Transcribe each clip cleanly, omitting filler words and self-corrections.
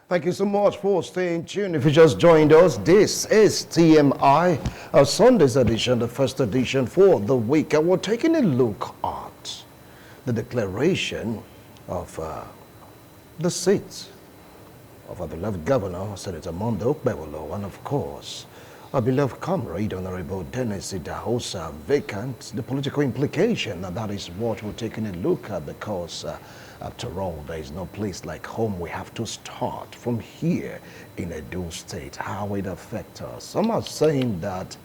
Thank you so much for staying tuned. If you just joined us, this is TMI, Sunday's edition, the first edition for the week. And we're taking a look at the declaration of the seats of our beloved Governor, Senator Monday Okpebholo, and of course, our beloved comrade, Honorable Dennis Idahosa, vacant, the political implication, and that is what we're taking a look at because after all, there is no place like home. We have to start from here in Edo State, how it affects us. Some are saying that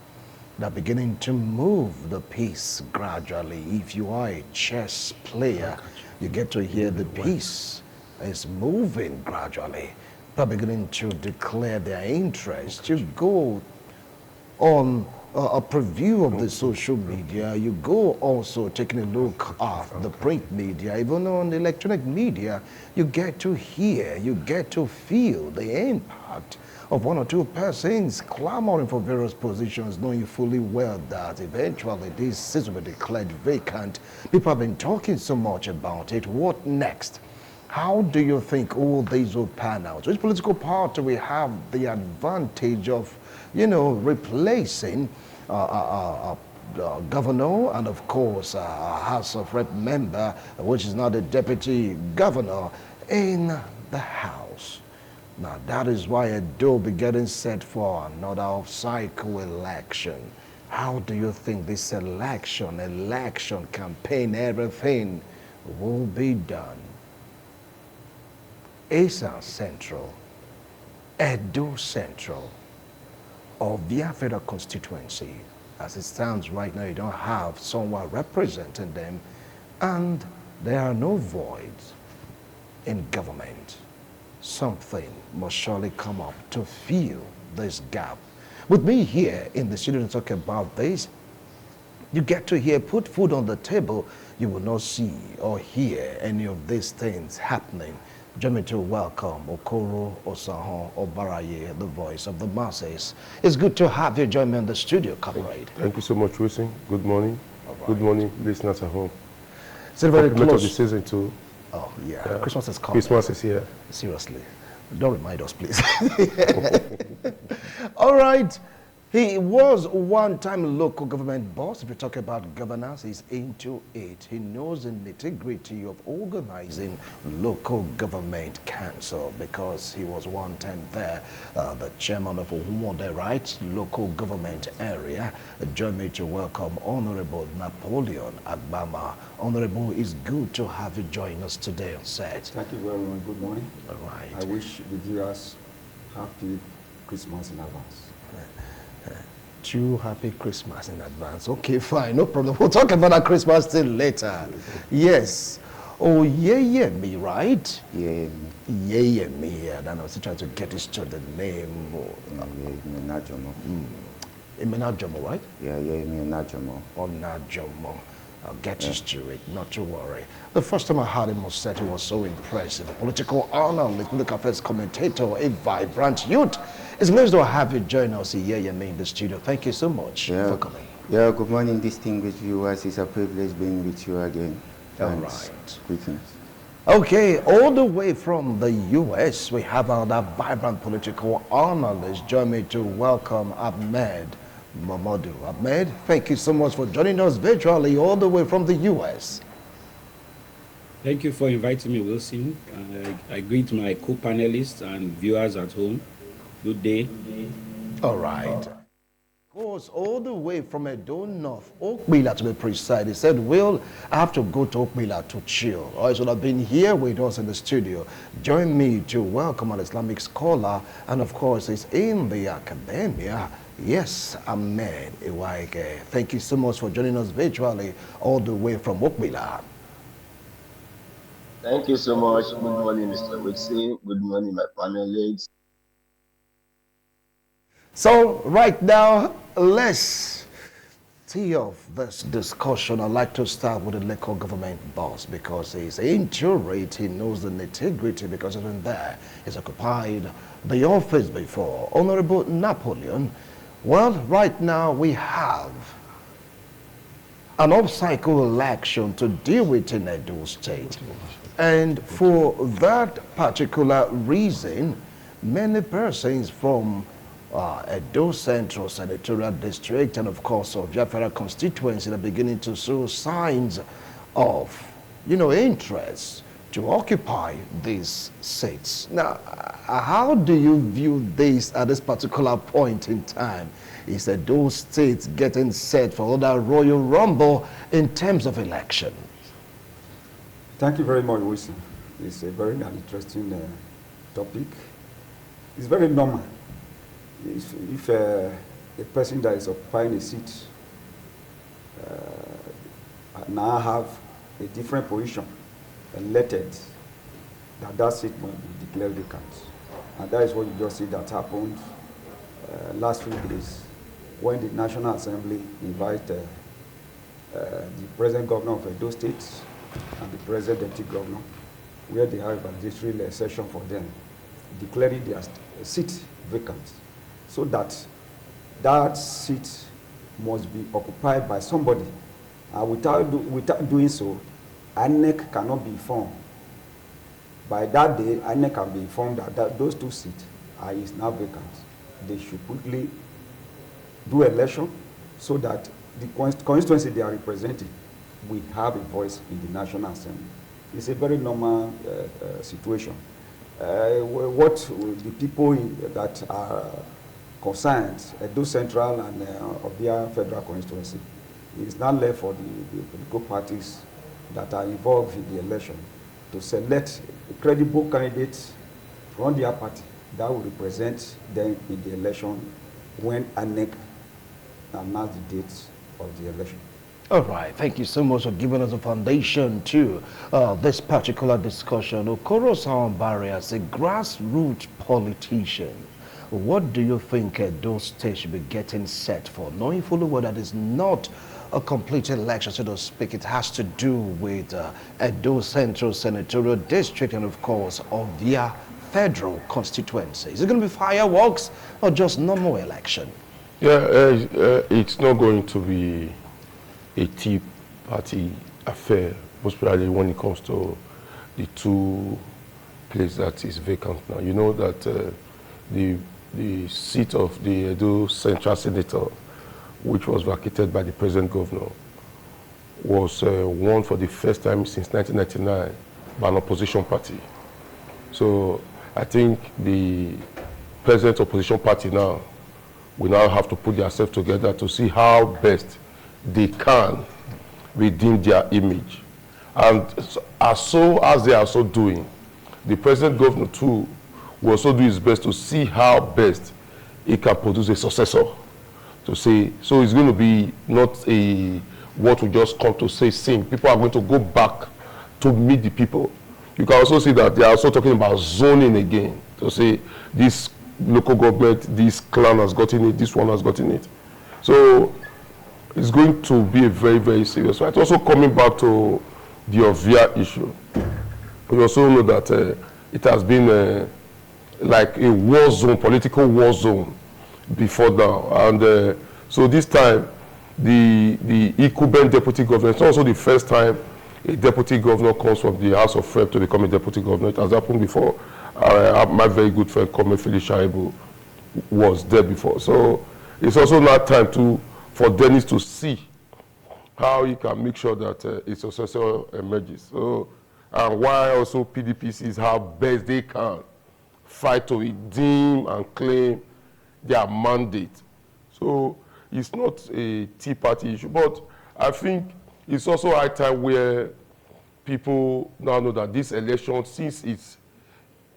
they're beginning to move the piece gradually. If you are a chess player, you get to hear the piece is moving gradually. They're beginning to declare their interest. You go on a preview of the social media, you go also taking a look at the print media, even on the electronic media, you get to hear, you get to feel the impact of one or two persons clamoring for various positions, knowing fully well that eventually this seat will be declared vacant. People have been talking so much about it. What next? How do you think all these will pan out? Which political party will have the advantage of, replacing governor and of course a House of Rep member, which is now the deputy governor in the House? Now that is why Edo will be getting set for another off-cycle election. How do you think this election campaign, everything will be done? Asa Central, Edo Central, or via federal constituency, as it stands right now, you don't have someone representing them, and there are no voids in government. Something must surely come up to fill this gap. With me here in the studio to talk about this, you get to hear, put food on the table, you will not see or hear any of these things happening. Join me to welcome Okoro Osaho Obaraye, the voice of the masses. It's good to have you join me in the studio, comrade. Thank you so much, Wilson. Good morning. Right. Good morning, listeners at home. It's very close. Of the season too. Oh, yeah. Christmas is coming. Christmas is here. Seriously. Don't remind us, please. All right. He was one-time local government boss. If you talk about governance, he's into it. He knows the nitty-gritty of organizing local government council because he was one time there, the chairman of Uhumode Rights local government area. Join me to welcome Honorable Napoleon Agbama. Honorable, it's good to have you join us today on set. Thank you very much. Good morning. All right. I wish the viewers happy Christmas in advance. Too happy Christmas in advance. Okay, fine, no problem. We'll talk about that Christmas till later. Yes. Oh, yeah, me, right? Yeah, me. And I was trying to get this to the name. Imenajomo, right? Yeah, Najomo. Oh, Najomo. I'll get used to it, not to worry. The first time I heard him was said he was so impressive. A political analyst, political affairs commentator, a vibrant youth. It's nice to have you join us here in the studio. Thank you so much for coming. Yeah, good morning, distinguished viewers. It's a privilege being with you again. All right. Greetings. Okay, all the way from the U.S., we have another vibrant political analyst. Join me to welcome Ahmed Mamadou. Ahmed, thank you so much for joining us virtually all the way from the U.S. Thank you for inviting me, Wilson. I greet my co-panelists and viewers at home. Good day. All right. Of course, all the way from Edo North, Okpila to be precise. He said, Will, I have to go to Okpila to chill. Or I should have been here with us in the studio. Join me to welcome an Islamic scholar, and of course, he's in the academia. Yes, Ahmed Iwaike. Thank you so much for joining us virtually all the way from Okpila. Thank you so much. Good morning, Mr. Wilson. Good morning, my panelists. So right now, let's tee off this discussion. I'd like to start with the local government boss because he's into it. He knows the nitty-gritty because even there, he's occupied the office before. Honorable Napoleon, well, right now we have an off-cycle election to deal with in Edo State. And for that particular reason, many persons from Edo Central Senatorial District and of course of Jafara constituency are beginning to show signs of, interest to occupy these seats. Now, how do you view this at this particular point in time? Is Edo State getting set for another Royal Rumble in terms of election? Thank you very much, Wilson. It's a very interesting topic. It's very normal. If a person that is occupying a seat now have a different position elected, that seat must be declared vacant. And that is what you just see that happened last few days when the National Assembly invited the present governor of Edo State and the present deputy governor, where they have a judicial session for them, declaring their seat vacant, so that seat must be occupied by somebody. Without doing so, INEC cannot be informed. By that day, INEC can be informed that those two seats is now vacant. They should quickly do election so that the constituency they are representing will have a voice in the National Assembly. It's a very normal situation. What the people that are concerned, Edo Central and Obia Federal Constituency, is now left for the political parties that are involved in the election to select a credible candidate from their party that will represent them in the election when INEC announce the date of the election. All right, thank you so much for giving us a foundation to this particular discussion. Okoro Sawambari, as a grassroots politician, what do you think those states should be getting set for? Knowing fully well that it's not a complete election, so to speak, it has to do with Edo Central Senatorial District and, of course, of their federal constituency. Is it going to be fireworks or just normal election? Yeah, it's not going to be a Tea Party affair, most probably when it comes to the two places that is vacant now. You know that the seat of the Edo Central Senator, which was vacated by the present governor, was won for the first time since 1999 by an opposition party. So I think the present opposition party now will now have to put themselves together to see how best they can redeem their image. And as they are so doing, the present governor too will also do his best to see how best he can produce a successor. To say, so it's going to be not a what we just come to say sing. People are going to go back to meet the people. You can also see that they are also talking about zoning again. To say this local government, this clan has gotten it, this one has gotten it. So it's going to be a very, very serious fight. Also coming back to the Ovia issue, we also know that it has been like a war zone, political war zone before now. And so this time, the Incumbent deputy governor, it's also the first time a deputy governor comes from the House of Rep to become a deputy governor. It has happened before. My very good friend, Kome Felicia Ibu, was there before. So it's also now time for Dennis to see how he can make sure that his successor emerges. So, and why also PDP sees how best they can fight to redeem and claim their mandate. So it's not a Tea Party issue, but I think it's also high time where people now know that this election, since it's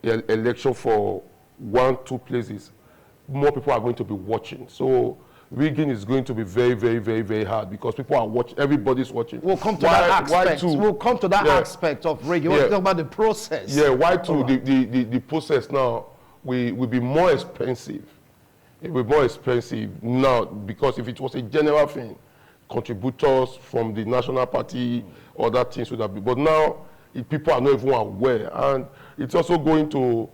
an election for 1-2 places, more people are going to be watching. So rigging is going to be very, very, very, very hard because people are watching. Everybody's watching. We'll come to that aspect. We'll come to that aspect of rigging. We'll talk about the process. Yeah, why too? The process now will be more expensive. It will be more expensive now because if it was a general thing, contributors from the national party, other things would have been. But now people are not even aware, and it's also going to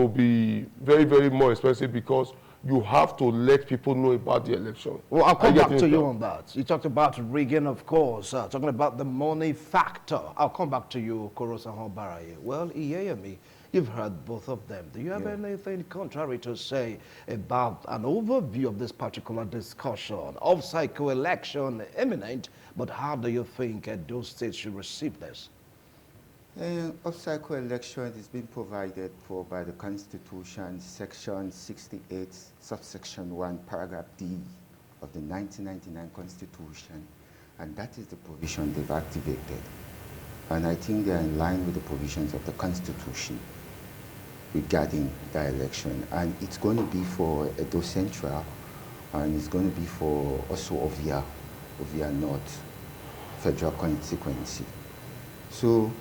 be very, very more expensive because you have to let people know about the election. Well, I'll come back to you on that. You talked about rigging, of course, talking about the money factor. I'll come back to you, Okoro Sawambari. Well, Iyeyemi, You've heard both of them. Do you have Yeah. anything contrary to say about an overview of this particular discussion of cycle election imminent, but how do you think those states should receive this? Off-cycle election is being provided for by the Constitution, Section 68, subsection 1, paragraph D of the 1999 Constitution, and that is the provision they've activated. And I think they're in line with the provisions of the Constitution regarding the election. And it's going to be for Edo Central, and it's going to be for also Ovia North federal constituency. So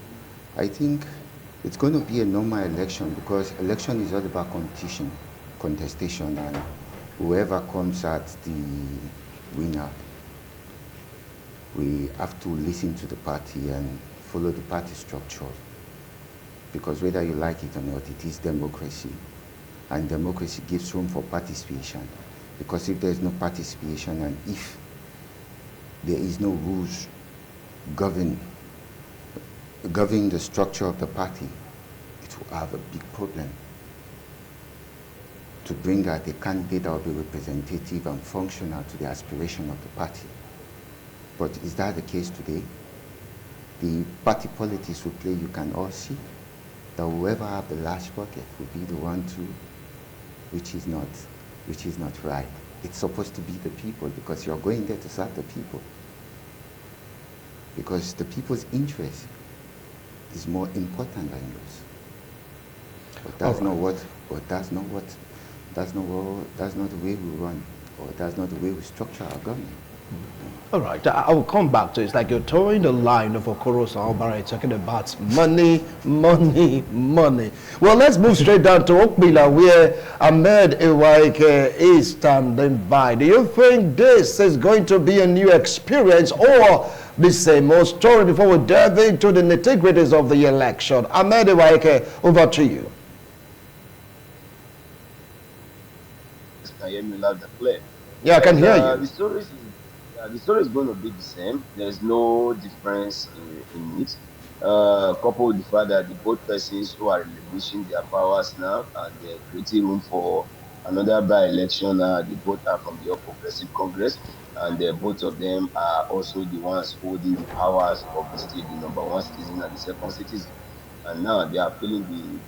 I think it's going to be a normal election because election is all about competition, contestation, and whoever comes at the winner, we have to listen to the party and follow the party structure. Because whether you like it or not, it is democracy. And democracy gives room for participation. Because if there's no participation and if there is no rules governing the structure of the party, it will have a big problem to bring out a candidate that will be representative and functional to the aspiration of the party. But is that the case today? The party politics will play, you can all see, that whoever have the large pocket will be the one to, which is not right. It's supposed to be the people because you're going there to serve the people. Because the people's interest is more important than yours. But that's not the way we run, or that's not the way we structure our government. All right, I will come back to it. It's like you're towing the line of Okorosa Obara talking about money, money, money. Well, let's move straight down to Okbila, where Ahmed Iwaike is standing by. Do you think this is going to be a new experience or the same old story before we delve into the nitty-gritties of the election? Ahmed Iwaike, over to you. Can hear me loud and clear. Yeah, I can hear you. The story is going to be the same. There's no difference in it. Coupled with the fact that the both persons who are relinquishing their powers now and they're creating room for another by-election, they both are from the All Progressive Congress, and both of them are also the ones holding the powers of the state, the number one citizen and the second citizen. And now they are filling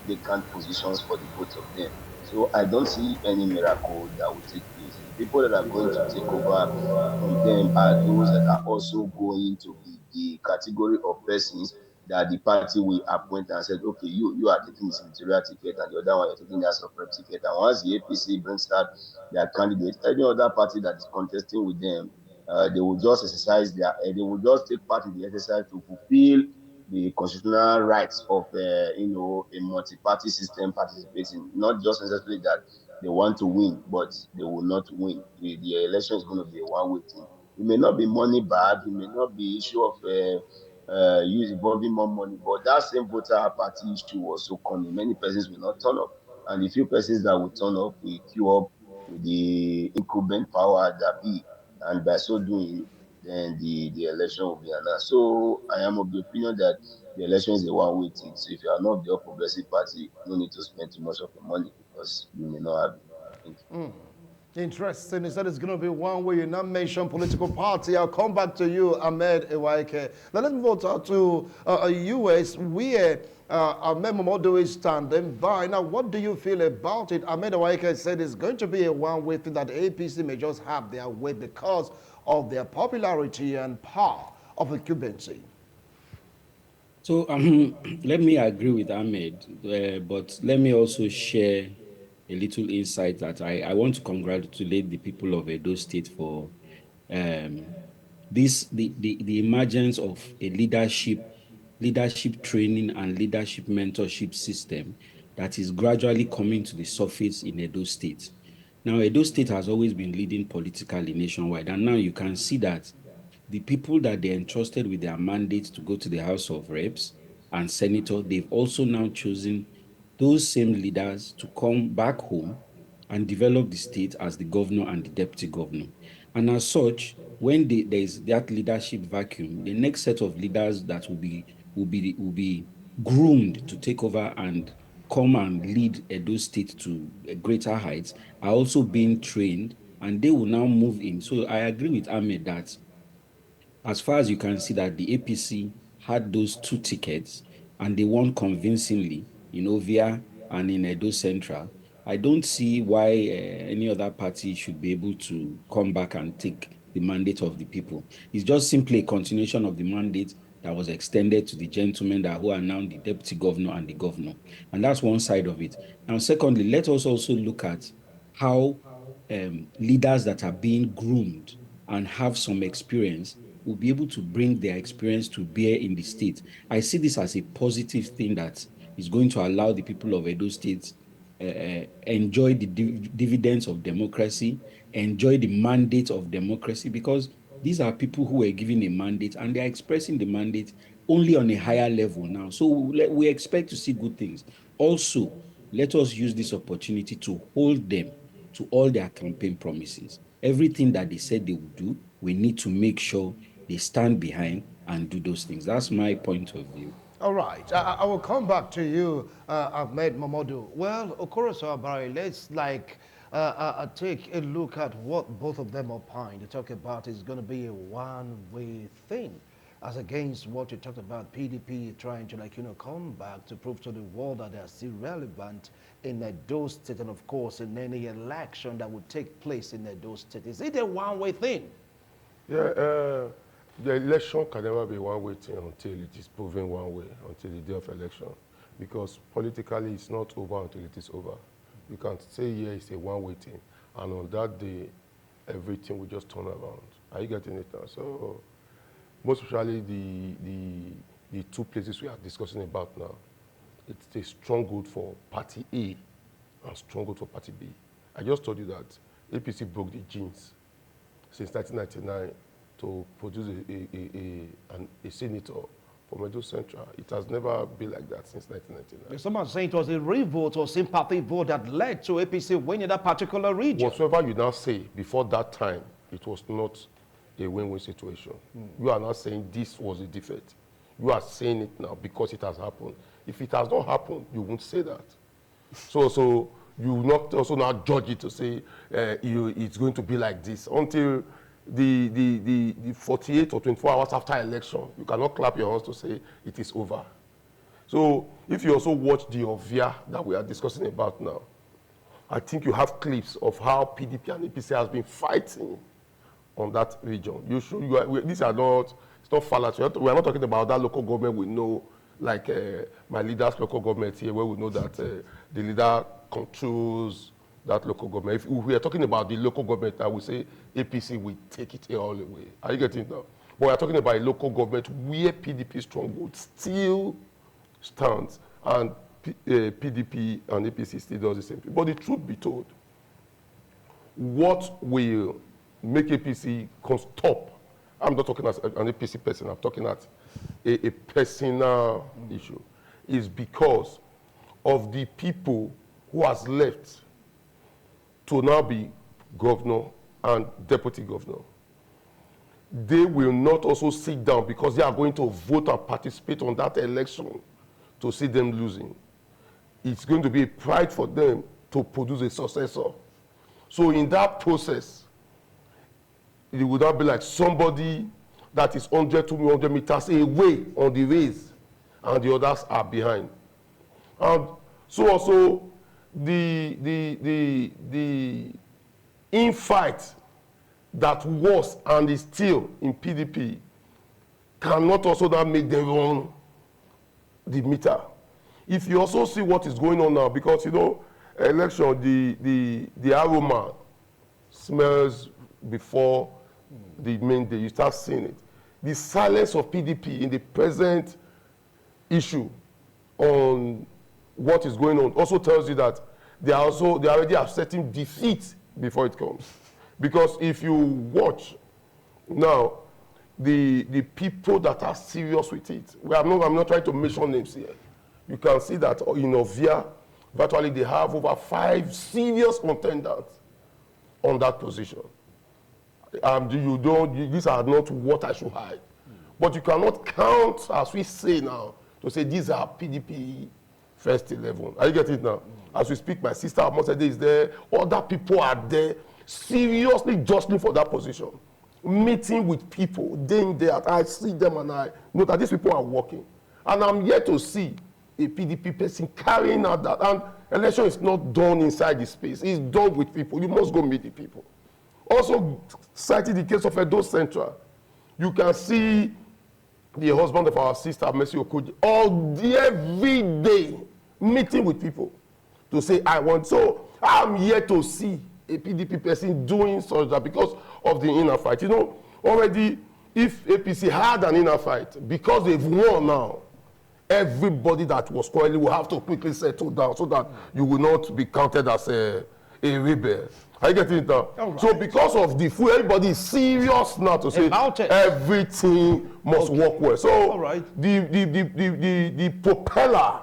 the vacant positions for the both of them. So I don't see any miracle that will take place. The people that are going to take over from them are those that are also going to be the category of persons that the party will appoint and said, okay, you are taking the senatorial ticket and the other one you're taking the House of Rep ticket. And once the APC brings out their candidate, any other party that is contesting with them, they will just exercise they will just take part in the exercise to fulfill the constitutional rights of a multi-party system participating. Not just necessarily that they want to win, but they will not win. The election is going to be a one-way thing. It may not be money bag, it may not be issue of use involving more money, but that same voter party issue was so coming. Many persons will not turn up, and the few persons that will turn up will queue up with the incumbent power that be, and by so doing, then the election will be announced. So I am of the opinion that the election is a one-way thing. So if you are not of the All Progressive Party, no need to spend too much of your money because you may not have it. Thank you. Interesting. He said it's going to be one way. You not mention political party. I'll come back to you, Ahmed Iwaike. Now let's move on to US, where Ahmed Momodu is standing by. Now, what do you feel about it? Ahmed Iwaike said it's going to be a one-way thing that the APC may just have their way because of their popularity and power of incumbency. So let me agree with Ahmed, but let me also share a little insight that I want to congratulate the people of Edo State for the emergence of a leadership training and leadership mentorship system that is gradually coming to the surface in Edo State. Now, Edo State has always been leading politically nationwide, and now you can see that the people that they entrusted with their mandate to go to the House of Reps and Senator, they've also now chosen those same leaders to come back home and develop the state as the governor and the deputy governor. And as such, when there's that leadership vacuum, the next set of leaders that will be groomed to take over and come and lead Edo State to greater heights are also being trained, and they will now move in. So I agree with Ahmed that as far as you can see that the APC had those 2 tickets and they won convincingly in Ovia and in Edo Central, I don't see why any other party should be able to come back and take the mandate of the people. It's just simply a continuation of the mandate that was extended to the gentlemen who are now the deputy governor and the governor. And that's one side of it. Now, secondly, let us also look at how leaders that are being groomed and have some experience will be able to bring their experience to bear in the state. I see this as a positive thing that is going to allow the people of Edo State enjoy the dividends of democracy, enjoy the mandate of democracy, because these are people who were given a mandate and they are expressing the mandate only on a higher level now. So we expect to see good things. Also, let us use this opportunity to hold them to all their campaign promises. Everything that they said they would do, we need to make sure they stand behind and do those things. That's my point of view. All right, I will come back to you, Ahmed Mamadou. Well, Okoro Sawabari, let's take a look at what both of them opine. They talk about is going to be a one-way thing, as against what you talked about, PDP trying to come back to prove to the world that they are still relevant in Edo State, and of course in any election that would take place in Edo State. Is it a one-way thing? Yeah, the election can never be one-way thing until it is proven one way, until the day of election. Because politically, it's not over until it is over. You can't say, yeah, it's a one-way thing, and on that day, everything will just turn around. Are you getting it now? So, most especially the 2 places we are discussing about now, it's a stronghold for Party A and stronghold for Party B. I just told you that APC broke the genes since 1999 to produce a senator from Edo Central. It has never been like that since 1999. Someone saying it was a revote or sympathy vote that led to APC winning that particular region. Whatsoever you now say, before that time, it was not a win-win situation. You are not saying this was a defect. You are saying it now because it has happened. If it has not happened, you won't say that. So you will not also now judge it to say it's going to be like this until the 48 or 24 hours after election. You cannot clap your hands to say it is over. So if you also watch the Ovia that we are discussing about now, I think you have clips of how PDP and APC has been fighting on that region. These are not, it's not fallacy. We are not talking about that local government we know, like my leader's local government here, where we know that the leader controls that local government. If we are talking about the local government, I would say APC will take it all the way. Are you getting it now? But we are talking about a local government where PDP stronghold still stands, and PDP and APC still does the same thing. But the truth be told, what will make APC come stop? I'm not talking as an APC person, I'm talking as a personal issue, is because of the people who has left to now be governor and deputy governor. They will not also sit down because they are going to vote and participate on that election to see them losing. It's going to be a pride for them to produce a successor. So in that process, it would not be like somebody that is 100 to 200 meters away on the race and the others are behind. And so also the infight that was and is still in PDP cannot also now make them run the meter. If you also see what is going on now, because election, the aroma smells before the main day, you start seeing it. The silence of PDP in the present issue on what is going on also tells you that they already are setting defeat before it comes. Because if you watch now, the people that are serious with it, I'm not trying to mention names here. You can see that in Ovia, virtually they have over 5 serious contenders on that position. These are not what I should hide. But you cannot count, as we say now, to say these are PDP first 11. Are you getting it now? As we speak, my sister Amosede is there. Other people are there, seriously jostling for that position. Meeting with people, day in, day out. I see them and I know that these people are working. And I'm yet to see a PDP person carrying out that. And election is not done inside the space. It's done with people. You must go meet the people. Also, citing the case of Edo Central, you can see the husband of our sister, Mercy Okoji, every day meeting with people to say, I want. So I'm yet to see a PDP person doing such that because of the inner fight. You know, already, if APC had an inner fight, because they've won now, everybody that was quarreling will have to quickly settle down so that you will not be counted as a rebel. Are you getting it now? Right. So because of the food, everybody is serious now to say everything must work well. So the propeller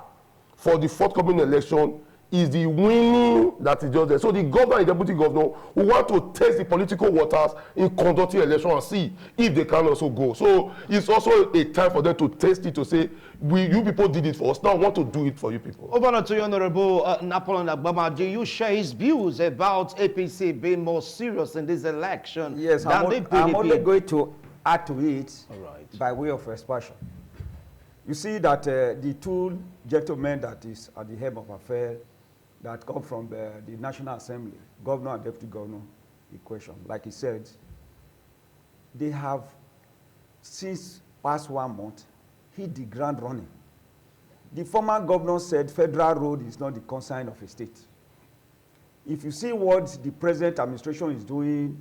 for the forthcoming election is the winning that is just there. So the governor and the deputy governor will want to test the political waters in conducting election and see if they can also go. So it's also a time for them to test it, to say, you people did it for us, now I want to do it for you people. Over to you, Honorable Napoleon Agbama. Do you share his views about APC being more serious in this election? Yes, I'm only going to add to it by way of expansion. You see that the two gentlemen that is at the head of affairs that come from the National Assembly, governor and deputy governor equation, like he said, they have, since past 1 month, hit the ground running. The former governor said federal road is not the concern of a state. If you see what the present administration is doing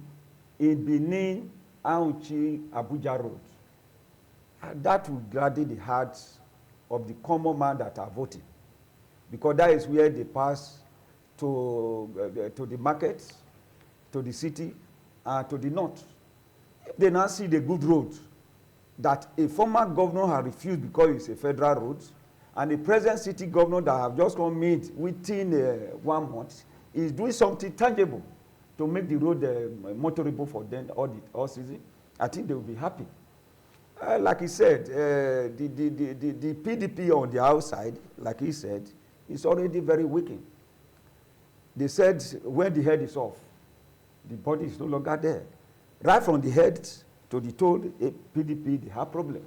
in Benin, Auchi, Abuja Road, that will gladden the hearts of the common man that are voting, because that is where they pass to the markets, to the city, and to the north. If they now see the good road that a former governor has refused because it's a federal road, and the present city governor that have just come meet within 1 month is doing something tangible to make the road motorable for them all season, I think they will be happy. Like he said, the PDP on the outside, like he said, is already very weakened. They said when the head is off, the body is no longer there. Right from the head to the toe, PDP, they have problems.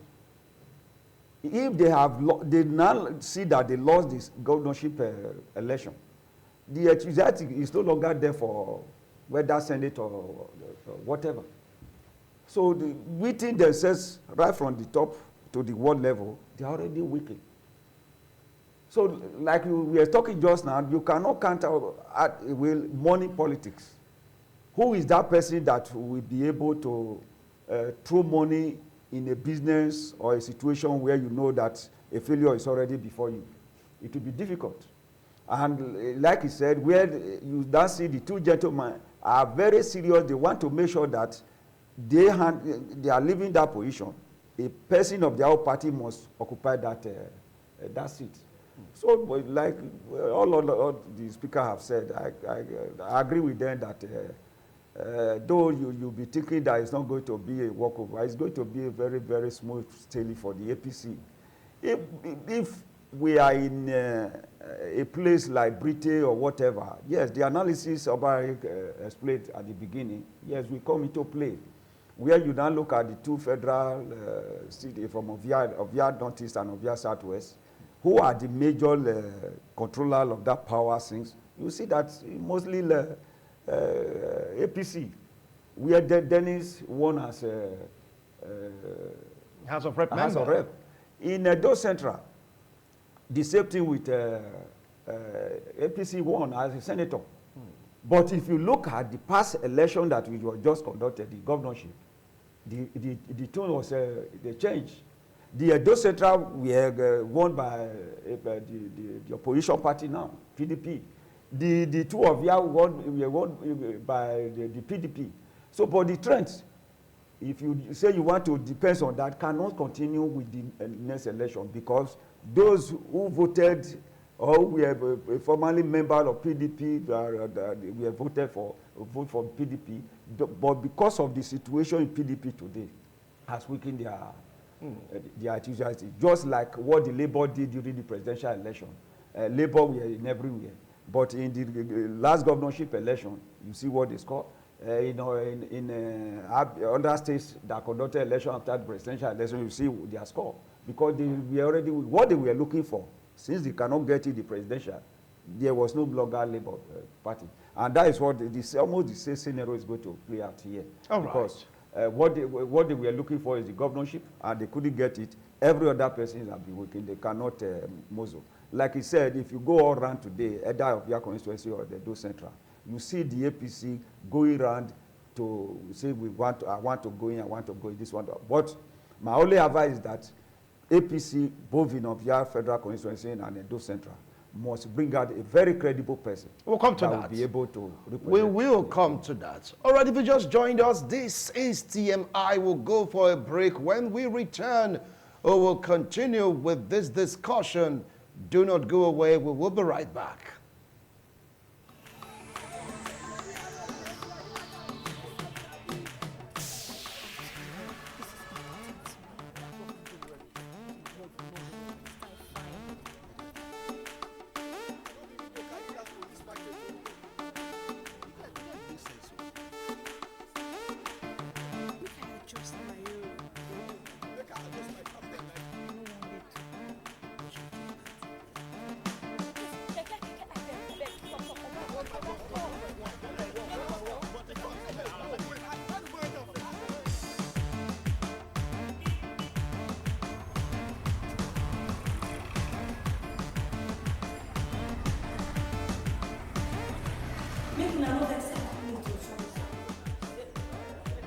If they now see that they lost this governorship election, the executive is no longer there for whether Senate or whatever. So within themselves, right from the top to the world level, they are already weakened. So like we were talking just now, you cannot counter money politics. Who is that person that will be able to throw money in a business or a situation where you know that a failure is already before you? It will be difficult. And like he said, where you now see the two gentlemen are very serious, they want to make sure that they are leaving that position. A person of their own party must occupy that seat. So, like all the speakers have said, I agree with them that though you'll be thinking that it's not going to be a walkover, it's going to be a very, very smooth sailing for the APC. If we are in a place like Britain or whatever, yes, the analysis about explained at the beginning, yes, we come into play. Where you now look at the two federal cities from Ovia Northeast and Ovia Southwest, who are the major controllers of that power since, you see that mostly APC, where Dennis won as House of Rep. House of Rep. In Edo Central, the same thing with APC won as a senator. But if you look at the past election that we were just conducted, the governorship, the tone was the change. The Edo Central were won by the opposition party now, PDP. The two of you were won by the PDP. So, but the trend, if you say you want to depend on that, cannot continue with the next election, because those who voted or were formerly members of PDP, we have voted for PDP, but because of the situation in PDP today, has weakened their enthusiasm, just like what the Labour did during the presidential election. Labour were in everywhere. But in the last governorship election, you see what they scored. In other states that conducted election after the presidential election, you see their score. Because they were already, what they were looking for, since they cannot get in the presidential, there was no longer Labour Party. And that is what almost the same scenario is going to play out here. All because what they were looking for is the governorship, and they couldn't get it. Every other person have been working, they cannot muzzle. Like he said, if you go all around today, either of your constituency or the Do Central, you see the APC going around to say, I want to go in, this one. But my only advice is that APC, both in Obia Federal Constituency and Edo Central, must bring out a very credible person. We'll come to that. Will be able to represent. We will come to that. All right, if you just joined us, this is TMI. We'll go for a break. When we return, we will continue with this discussion. Do not go away. We will be right back.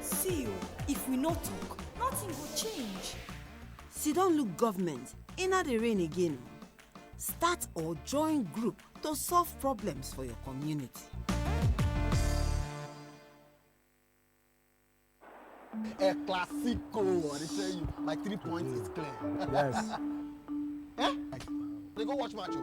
See you, if we not talk, nothing will change. See, don't look government, inna the rain again. Start or join group to solve problems for your community. A classico, I tell you, like 3 points is clear. Yes. Eh? They go watch match.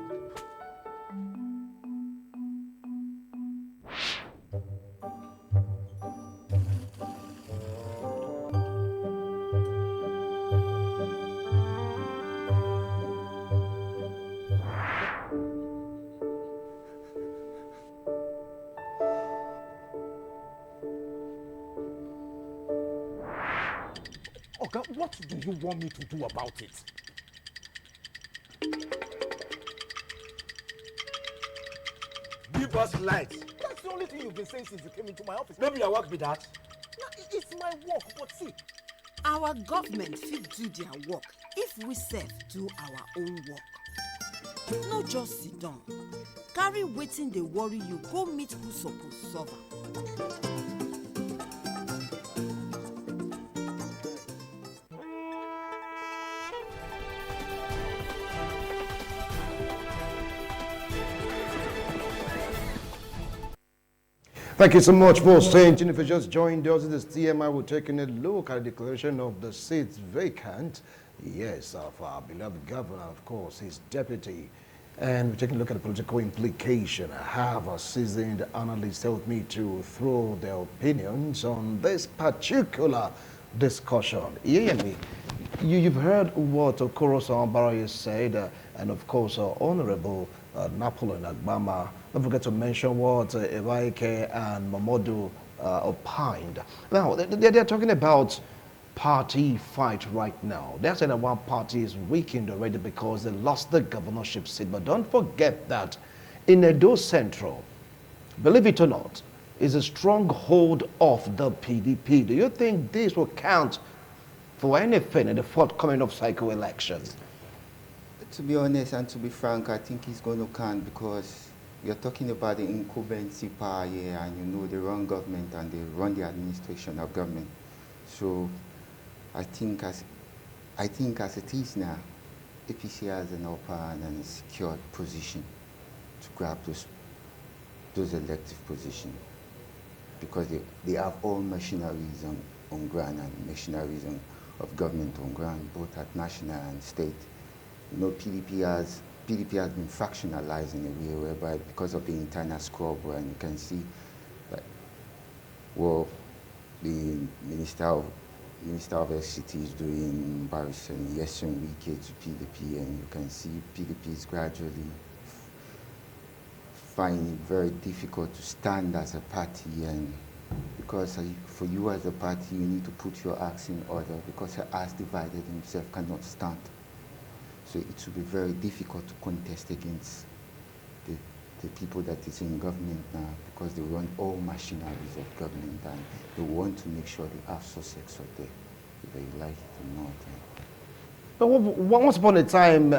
Okay, what do you want me to do about it? Give us light. That's the only thing you've been saying since you came into my office. Maybe your work be that. No, it's my work, but see. Our government fit do their work if we sef do our own work. No just sit down. Carry wetin dey worry you go meet who suppose solve am. Thank you so much for staying tuned. If you just joined us, this TMI, we're taking a look at the declaration of the seats vacant. Yes, of our beloved governor, of course, his deputy. And we're taking a look at the political implication. I have a seasoned analyst help me to throw their opinions on this particular discussion. Yemi, you've heard what Okoro Sambara said, and of course, Honorable Napoleon Agbama. Don't forget to mention what Evaike and Mamodu opined. Now, they're talking about party fight right now. They're saying that one party is weakened already because they lost the governorship seat. But don't forget that in Edo Central, believe it or not, is a stronghold of the PDP. Do you think this will count for anything in the forthcoming off-cycle elections? To be honest and to be frank, I think it's going to count because we are talking about the incumbency power here, and you know they run government and they run the administration of government. So I think as it is now, APC has an open and secured position to grab those elective positions because they have all machineries on ground and machineries of government on ground, both at national and state. You know, PDP has been fractionalized in a way whereby because of the internal squabble, and you can see that, well, the Minister of FCT is doing embarrassing yes and weekend to PDP, and you can see PDP is gradually find it very difficult to stand as a party, and because for you as a party, you need to put your acts in order, because your acts divided himself cannot stand. So it will be very difficult to contest against the people that is in government now, because they run all machineries of government, and they want to make sure they have success out there, whether you like it or not. But once upon a time,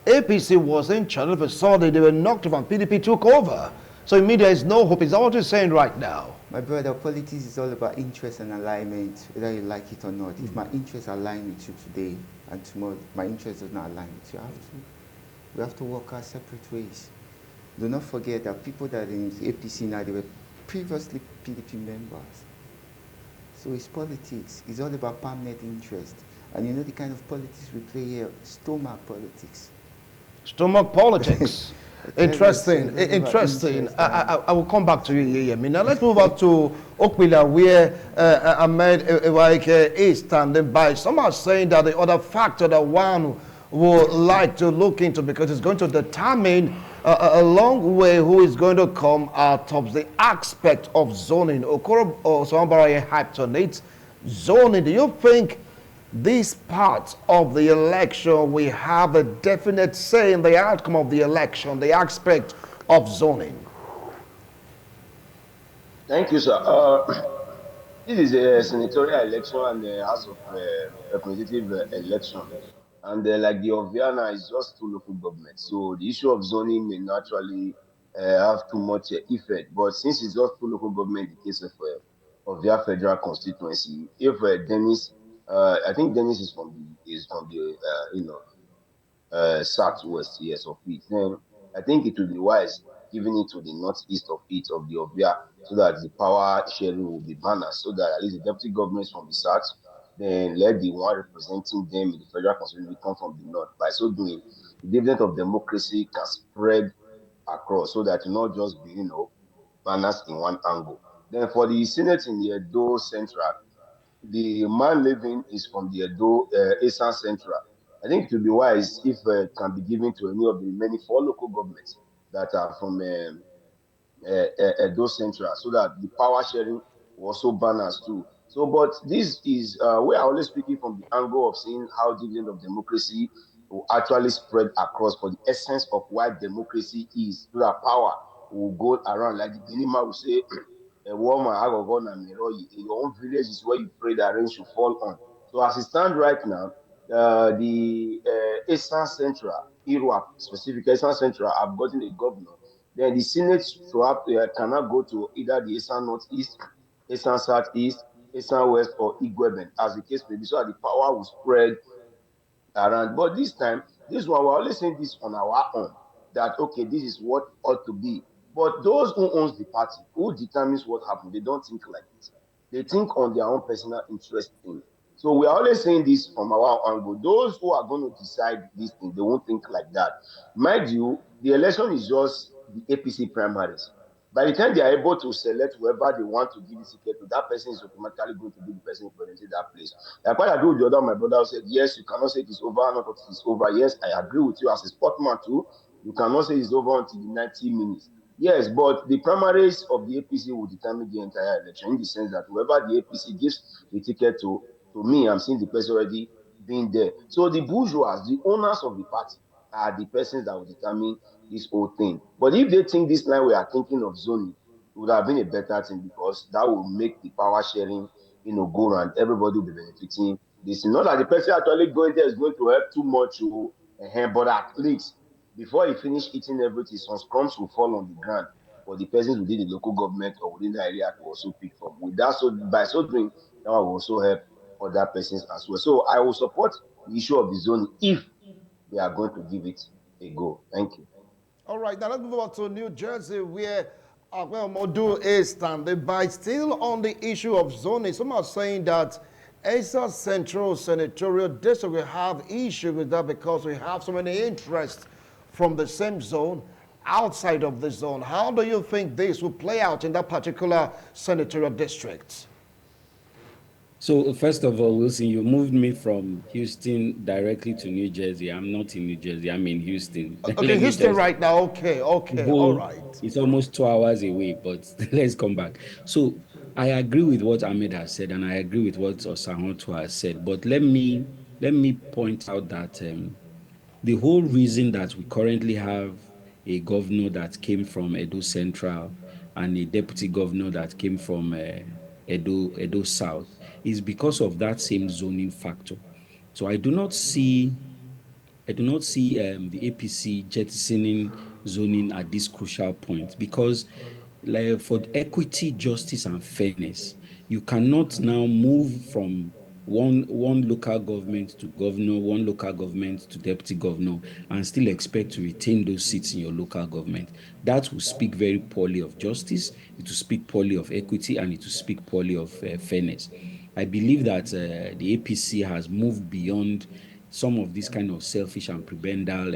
APC was in charge of a sudden they were knocked off and PDP took over. So you mean there is no hope? Is that what you're saying right now? My brother, politics is all about interest and alignment, whether you like it or not. If my interests align with you today and tomorrow my interest does not align with you, we have to work our separate ways. Do not forget that people that are in APC now, they were previously PDP members. So it's politics. It's all about permanent interest. And you know the kind of politics we play here, stomach politics. Stomach politics. Interesting, interesting. I will come back to you here. Now let's move up to Okpila, where Ahmed Ewaike is standing by. Some are saying that the other factor that one would like to look into, because it's going to determine a long way who is going to come out of the aspect of zoning. Okoro Soambaraye hyped on it. Zoning, do you think this part of the election we have a definite say in the outcome of the election, the aspect of zoning? Thank you, sir. This is a senatorial election and a House of Representative election. And like the Oviana is just two local governments. So the issue of zoning may naturally have too much effect. But since it's just two local government, in the case of their federal constituency, if Dennis, I think Dennis is from the southwest, yes, of it, then I think it would be wise giving it to the northeast of it, of the Obia, so that the power sharing will be balanced, so that at least the deputy governments from the south, then let the one representing them in the federal constituency come from the north. By so doing, the dividend of democracy can spread across, so that it not just be, balanced in one angle. Then for the Senate in the Edo Central, the man living is from the Edo Esan Central. I think it would be wise if it can be given to any of the many four local governments that are from Edo Central, so that the power sharing will also balanced too. So, but this is we are always speaking from the angle of seeing how dividend of democracy will actually spread across, for the essence of why democracy is, so that power will go around, like the Benima will say. A woman, your own village is where you pray that rain should fall on. So as it stands right now, the Eastern Central, Iraq, specifically Eastern Central, have gotten a governor. Then the Senate cannot go to either the Eastern Northeast, Eastern Southeast, Eastern West, or Igweben, as the case may be, so that the power will spread around. But this time, this one, we're always saying this on our own, that okay, this is what ought to be. But those who owns the party, who determines what happens, they don't think like this. They think on their own personal interest in. So we are always saying this from our angle. Those who are going to decide this thing, they won't think like that. Mind you, the election is just the APC primaries. By the time they are able to select whoever they want to give the ticket to, that person is automatically going to be the person representing that place. Like what I agree with the other, my brother said, yes, you cannot say it is over, not until it's over. Yes, I agree with you as a sportsman too. You cannot say it's over until the 90 minutes. Yes, but the primaries of the APC will determine the entire election, in the sense that whoever the APC gives the ticket to me, I'm seeing the person already being there. So the bourgeois, the owners of the party, are the persons that will determine this whole thing. But if they think this line we are thinking of zoning, it would have been a better thing, because that will make the power sharing, go around. Everybody will be benefiting. This is not that the person actually going there is going to help too much, but at least before he finish eating everything, some crumbs will fall on the ground for the persons within the local government or within the area to also pick from. With that, so by so doing, that will also help other persons as well. So I will support the issue of the zoning if they are going to give it a go. Thank you. All right, now let's move on to New Jersey, where Modu is standing by. Still on the issue of zoning, some are saying that Asa Central Senatorial District will have issue with that, because we have so many interests from the same zone outside of the zone. How do you think this will play out in that particular senatorial district? So first of all, Wilson, you moved me from Houston directly to New Jersey. I'm not in New Jersey. I'm in Houston. Okay, Let me Houston just right now. Okay, okay, all whole right. it's almost 2 hours away, but let's come back. So I agree with what Ahmed has said, and I agree with what Osahoto has said. But let me point out that the whole reason that we currently have a governor that came from Edo Central and a deputy governor that came from Edo South is because of that same zoning factor. So I do not see the APC jettisoning zoning at this crucial point because, like, for equity, justice, and fairness, you cannot now move from one local government to governor, one local government to deputy governor, and still expect to retain those seats in your local government. That will speak very poorly of justice, it will speak poorly of equity, and it will speak poorly of fairness. I believe that the APC has moved beyond some of these kind of selfish and prebendal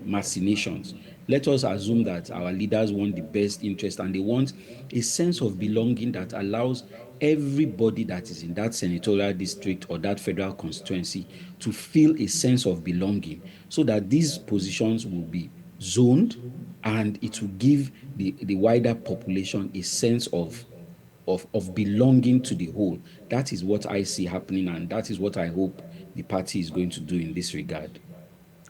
machinations. Let us assume that our leaders want the best interest and they want a sense of belonging that allows everybody that is in that senatorial district or that federal constituency to feel a sense of belonging so that these positions will be zoned and it will give the wider population a sense of belonging to the whole. That is what I see happening, and that is what I hope the party is going to do in this regard.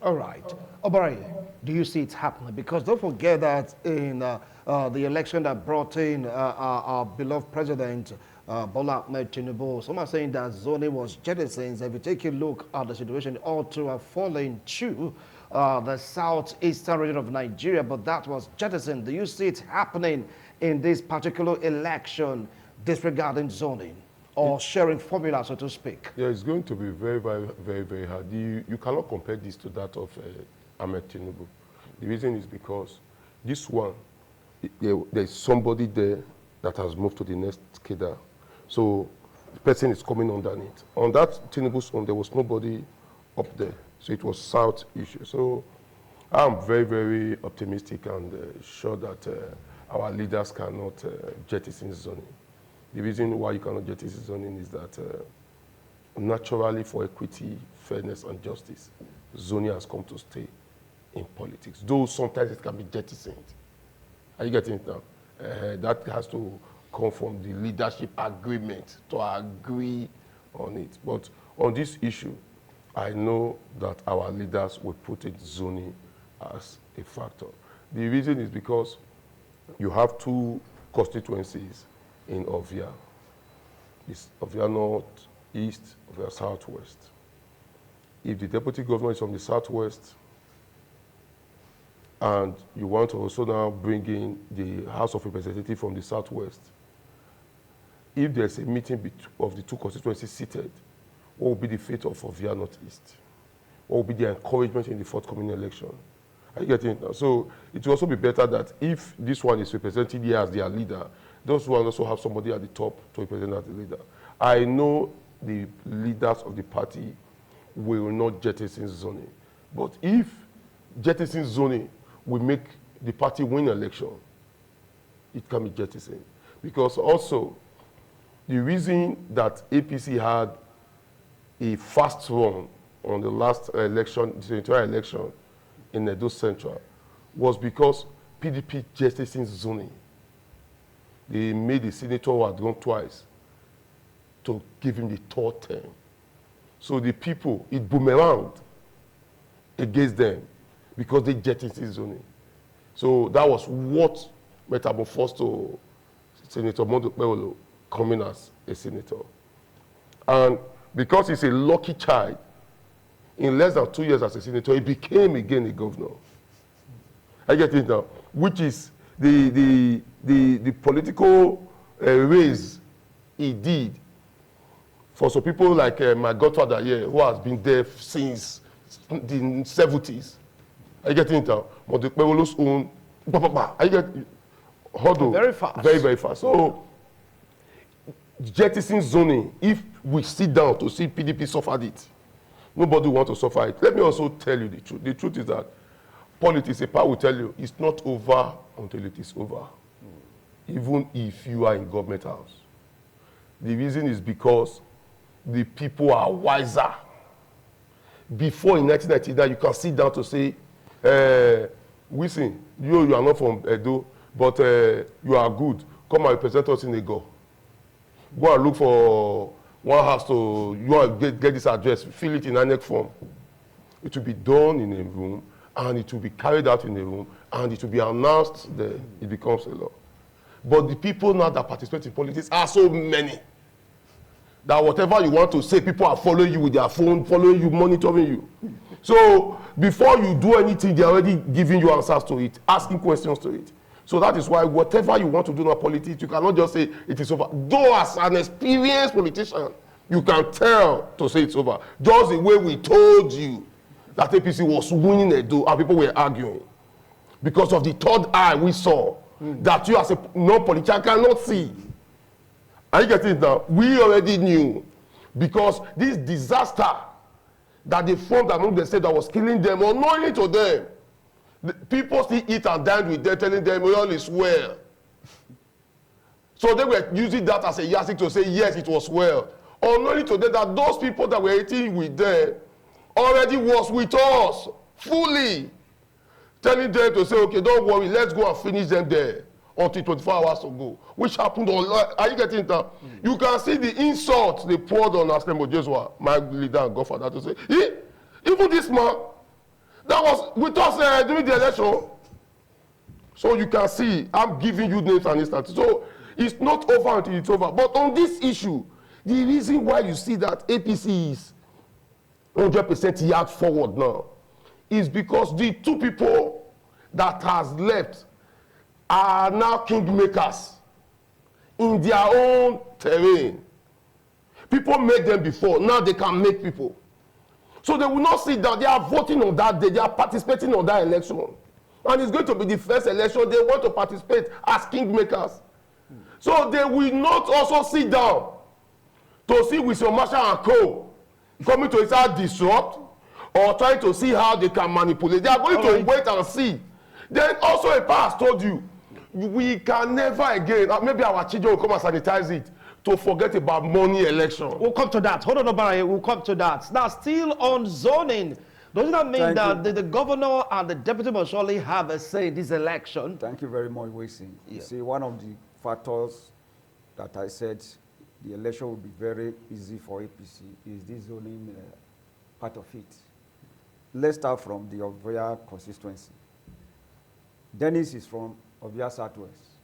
All right. Obari, do you see it happening? Because don't forget that in the election that brought in our beloved president, Bola Ahmed Tinubu, some are saying that zoning was jettisoned. If you take a look at the situation, all two are falling to the southeastern region of Nigeria, but that was jettisoned. Do you see it happening in this particular election, disregarding zoning or sharing formula, so to speak? Yeah, it's going to be very, very, very, very hard. You cannot compare this to that of Ahmed Tinubu. The reason is because this one, there's somebody there that has moved to the next cadre. So the person is coming underneath. On that Tinubu's own, there was nobody up there. So it was South issue. So I'm very, very optimistic and sure that our leaders cannot jettison zoning. The reason why you cannot jettison zoning is that naturally for equity, fairness, and justice, zoning has come to stay in politics. Though sometimes it can be jettisoned. Are you getting it now? That has to come from the leadership agreement to agree on it. But on this issue, I know that our leaders will put it zoning as a factor. The reason is because you have two constituencies in Ovia. It's Ovia North, East, Ovia Southwest. If the deputy governor is from the Southwest, and you want to also now bring in the House of Representatives from the Southwest, if there's a meeting of the two constituencies seated, what will be the fate of Ovia Northeast? What will be the encouragement in the forthcoming election? Are you getting it now? So it will also be better that if this one is represented here as their leader, those one also have somebody at the top to represent as the leader. I know the leaders of the party will not jettison zoning. But if jettison zoning will make the party win election, it can be jettisoned. Because also, the reason that APC had a fast run on the last election, the senatorial election in Edo Central, was because PDP jettisoned zoning. They made the senator who had gone twice to give him the third term. So the people, it boomeranged against them because they jettisoned zoning. So that was what metamorphosed to Senator Mondo coming as a senator. And because he's a lucky child, in less than 2 years as a senator, he became again a governor. I get it now, which is the political raise he did for some people like my godfather here, who has been there since the 70s. I get it now. But the Pewolo's own, I get huddle Very fast. Very, very fast. So jettison zoning, if we sit down to see PDP suffered it, nobody wants to suffer it. Let me also tell you the truth. The truth is that politics, a part will tell you, it's not over until it is over. Even if you are in government house. The reason is because the people are wiser. Before in 1999, you can sit down to say, listen, you are not from Edo, but you are good. Come and represent us in Ego. Go and look for one house to, you want to get this address, fill it in annex form. It will be done in a room, and it will be carried out in a room, and it will be announced that it becomes a law. But the people now that participate in politics are so many that whatever you want to say, people are following you with their phone, following you, monitoring you. So before you do anything, they're already giving you answers to it, asking questions to it. So that is why whatever you want to do in politics, you cannot just say it is over. Though as an experienced politician, you can tell to say it's over. Just the way we told you that APC was winning Edo and people were arguing. Because of the third eye we saw that you as a non-politician cannot see. Are you getting it now? We already knew, because this disaster that they formed among themselves that was killing them, unknowingly to them, the people still eat and dine with them, telling them all is well. So they were using that as a yardstick to say yes, it was well. Unknowingly to them that those people that were eating with them already was with us fully, telling them to say, okay, don't worry, let's go and finish them there until 24 hours ago, which happened on. Are you getting it now? You can see the insult they poured on Aslembo Jesua, my leader and godfather, to say, even this man that was with us during the election. So you can see, I'm giving you names and instances. So it's not over until it's over. But on this issue, the reason why you see that APC is 100% yard forward now is because the two people that has left are now kingmakers in their own terrain. People made them before, now they can make people. So they will not sit down, they are voting on that day, they are participating on that election. And it's going to be the first election they want to participate as kingmakers. So they will not also sit down to see with your Marshall and Co. coming to either disrupt or trying to see how they can manipulate. They are going to wait and see. Then also a past told you, we can never again, maybe our children will come and sanitize it, to forget about money election. We'll come to that. Hold on, Obara, we'll come to that. Now, still on zoning, doesn't that mean that the governor and the deputy must surely have a say in this election? Thank you very much, Wayson. You see, one of the factors that I said the election will be very easy for APC is this zoning part of it. Let's start from the Ovia constituency. Dennis is from Ovia Southwest.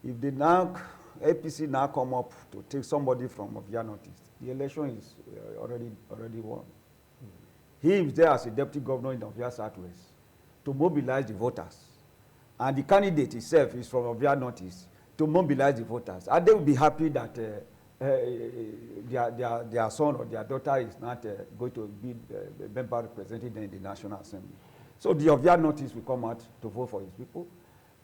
If they now, APC now come up to take somebody from Ovia Northeast, the election is already won. He is there as a deputy governor in Ovia Southwest to mobilize the voters. And the candidate himself is from Ovia Northeast to mobilize the voters. And they will be happy that their son or their daughter is not going to be a member representing them in the National Assembly. So the Ovia Northeast will come out to vote for his people.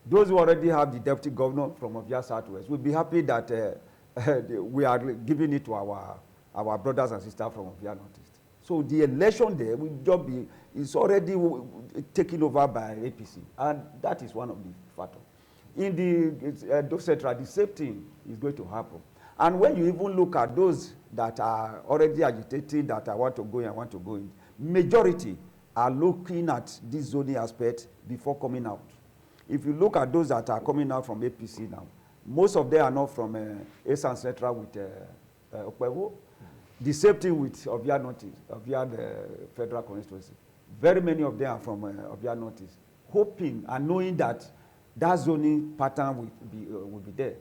Those who already have the deputy governor from Ovia Southwest will be happy that we are giving it to our brothers and sisters from Ovia Northeast. So the election there will just be, is already taken over by APC, and that is one of the factors. In the Central, the same thing is going to happen. And when you even look at those that are already agitating, that I want to go in, I want to go in, majority are looking at this zoning aspect before coming out. If you look at those that are coming out from APC now, most of them are not from Esan Central with Okwewo. The same thing with Ovia Northeast, Ovia Federal Constituency. Very many of them are from Ovia Northeast, hoping and knowing that that zoning pattern will be there.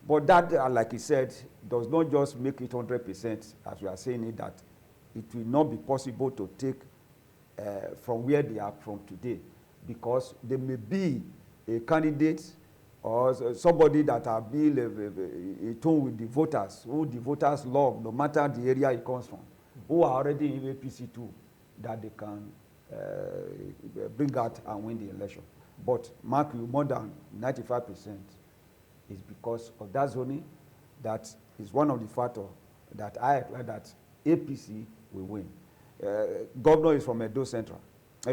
But that, like he said, does not just make it 100%, as we are saying it, that it will not be possible to take from where they are from today, because there may be a candidate or somebody that are being in tune with the voters, who the voters love, no matter the area it comes from, who are already in APC too, that they can bring out and win the election. But mark you, more than 95% is because of that zoning. That is one of the factors that I heard that APC will win. Governor is from Edo Central,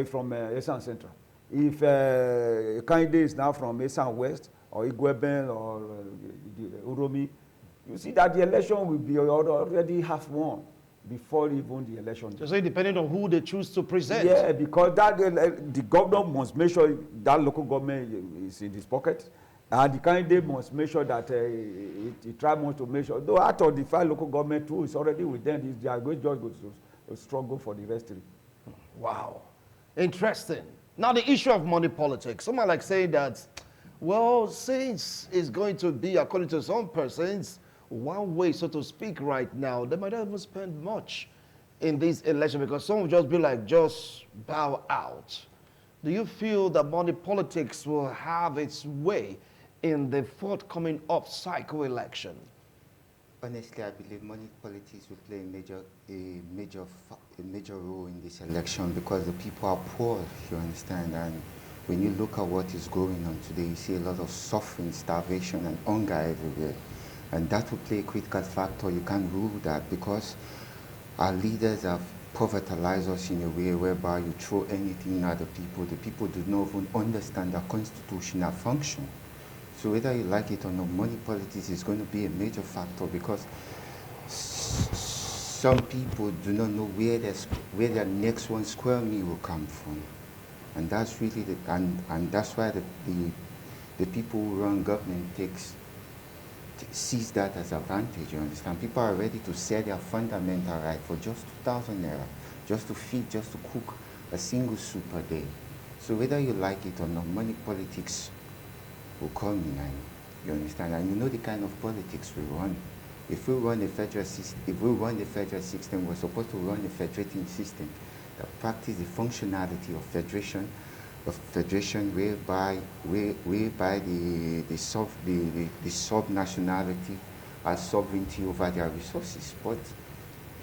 from Esan Central. If a candidate is now from Esan West or Igweben or Uromi, you see that the election will be already half won before even the election. So say depending on who they choose to present. Yeah, because that the governor must make sure that local government is in his pocket, and the candidate must make sure that he try more to make sure. Though out of the 5 local government too, it's already with them. They are going just to struggle for the rest. Wow, interesting. Now the issue of money politics. Someone like saying that, well, since it's going to be according to some persons one way, so to speak, right now, they might not even spend much in this election because some will just be like, just bow out. Do you feel that money politics will have its way in the forthcoming up-cycle election? Honestly, I believe money politics will play a major role in this election because the people are poor, if you understand. And when you look at what is going on today, you see a lot of suffering, starvation, and hunger everywhere. And that will play a critical factor. You can't rule that because our leaders have povertized us in a way whereby you throw anything at the people do not even understand the constitutional function. So whether you like it or not, money politics is going to be a major factor because some people do not know where their next one square meal will come from. And that's really and that's why the people who run government sees that as advantage, you understand? People are ready to sell their fundamental right for just 2,000 naira, just to feed, just to cook a single soup a day. So whether you like it or not, money politics will come in, and you understand? And you know the kind of politics we run. If we run a federal system, we're supposed to run a federating system that practice the functionality of federation, whereby the sub-nationality has sovereignty over their resources. But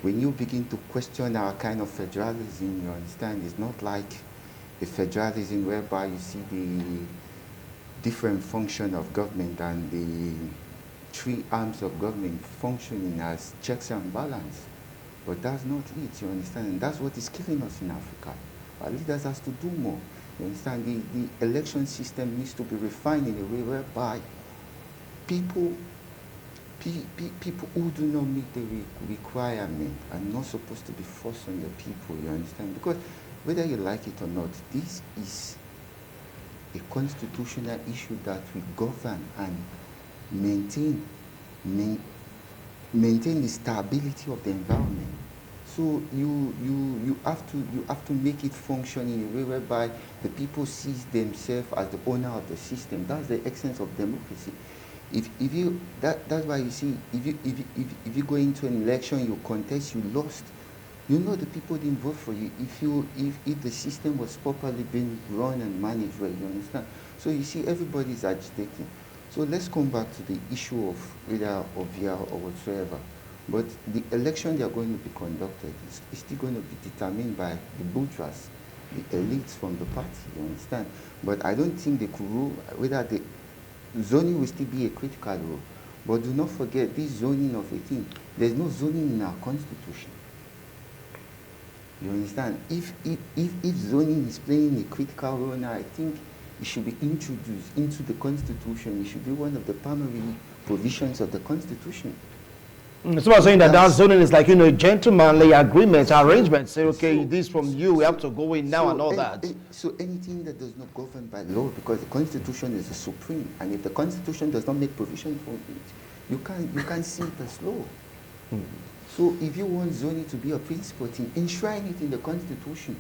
when you begin to question our kind of federalism, you understand, it's not like a federalism whereby you see the different function of government and the 3 arms of government functioning as checks and balance. But that's not it, you understand? And that's what is killing us in Africa. Our leaders have to do more. You understand? The election system needs to be refined in a way whereby people who do not meet the requirement are not supposed to be forced on the people, you understand? Because whether you like it or not, this is a constitutional issue that will govern and maintain the stability of the environment. So you have to make it function in a way whereby the people see themselves as the owner of the system. That's the essence of democracy. That's why you see, if you go into an election, you contest, you lost. You know the people didn't vote for you if the system was properly being run and managed well, you understand? So you see, everybody's agitating. So let's come back to the issue of whether Ovia or whatsoever. But the election they are going to be conducted is still going to be determined by the bourgeois, the elites from the party, you understand? But I don't think they could rule whether the zoning will still be a critical role. But do not forget, this zoning of 18, there's no zoning in our constitution. You understand? If zoning is playing a critical role now, I think it should be introduced into the constitution. It should be one of the primary provisions of the constitution. So I'm saying that zoning is like, a gentlemanly agreement, arrangement. Say, okay, this from you, we have to go in now and all that. So anything that does not govern by law, because the constitution is the supreme, and if the constitution does not make provision for it, you can't see it as law. So if you want zoning to be a principle thing, enshrine it in the constitution.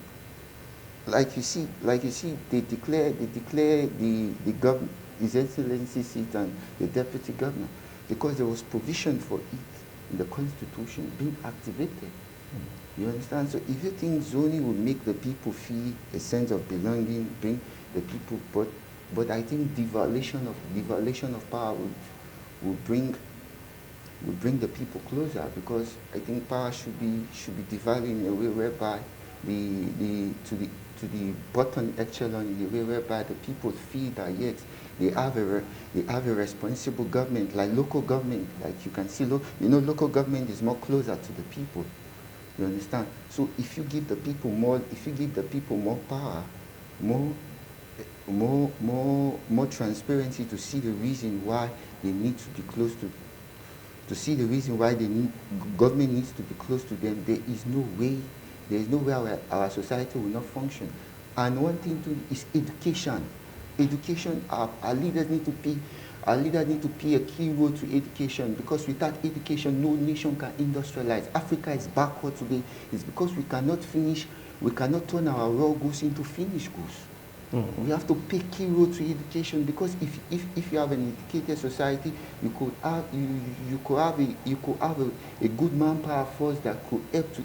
Like you see, they declare the governor, His Excellency seat and the deputy governor, because there was provision for it in the constitution being activated. You understand? So if you think zoning will make the people feel a sense of belonging, bring the people, but I think devaluation of power will bring the people closer, because I think power should be devalued in a way whereby to the bottom echelon, in a way whereby the people feel that yes, they have a responsible government, like local government. Like you can see, local government is more closer to the people. You understand? So if you give the people more power, more transparency to see the reason why they need to be close to see the reason why government needs to be close to them. There is no way our society will not function. And one thing too is education. Education, our leaders need to play a key role to education, because without education, no nation can industrialize. Africa is backward today. It's because we cannot turn our raw goods into finished goods. We have to pay key role to education, because if you have an educated society, you could have a good manpower force that could help to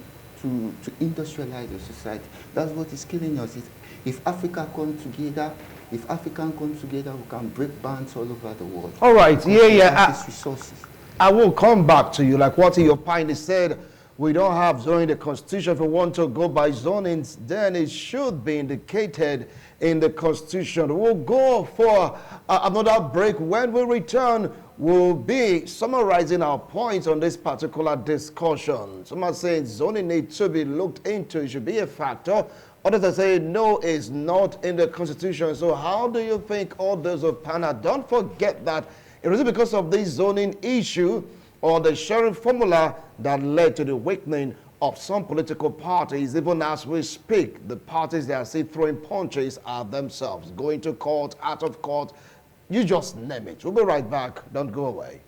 industrialize the society. That's what is killing us. If Africa comes together, we can break bands all over the world. All right, Resources. I will come back to you. Like what your pioneer said, we don't have zoning in the Constitution. If we want to go by zonings, then it should be indicated in the Constitution. We'll go for another break. When we return, we'll be summarizing our points on this particular discussion. Some are saying zoning needs to be looked into. It should be a factor. Others are saying no, it's not in the Constitution. So how do you think all those of PANA? Don't forget that it was because of this zoning issue or the sharing formula that led to the weakening of some political parties. Even as we speak, the parties that are still throwing punches are themselves, going to court, out of court, you just name it. We'll be right back. Don't go away.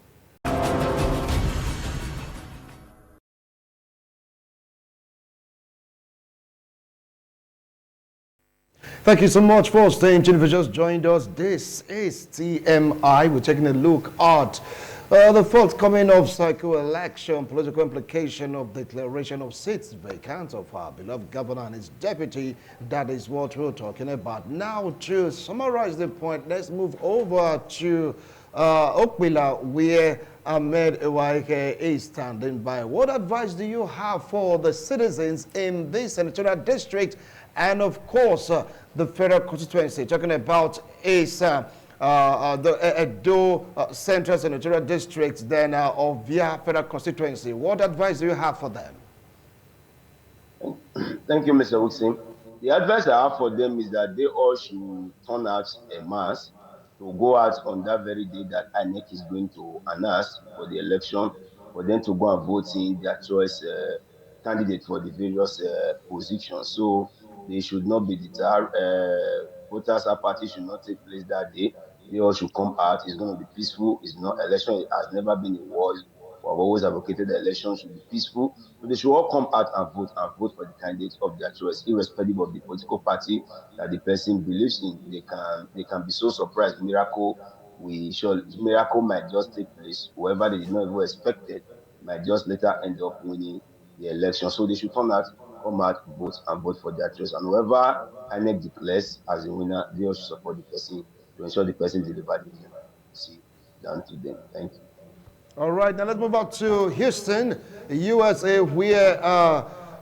Thank you so much for staying tuned. If you just joined us, this is TMI. We're taking a look at the forthcoming cycle election, political implication of declaration of seats vacant of our beloved governor and his deputy. That is what we're talking about. Now, to summarize the point, let's move over to Okpila, where Ahmed Iwaike is standing by. What advice do you have for the citizens in this senatorial district and, of course, the federal constituency? Talking about is the Edo Central Senatorial District, then of via federal constituency. What advice do you have for them? Thank you, Mr. Wilson. The advice I have for them is that they all should turn out en masse to go out on that very day that INEC is going to announce for the election, for them to go and vote in their choice candidate for the various positions. So they should not be deterred. Voters' party should not take place that day. They all should come out. It's going to be peaceful. It's not election. It has never been a war. I've always advocated the election should be peaceful. So they should all come out and vote for the candidate of their choice, irrespective of the political party that the person believes in. They can be so surprised. Miracle might just take place. Whoever they did not even expect it might just later end up winning the election. So they should come out, vote for their choice. And whoever INEC declares as a winner, they also support the person to ensure the person delivered the democracy down to them. Thank you. All right, now let's move up to Houston, USA, where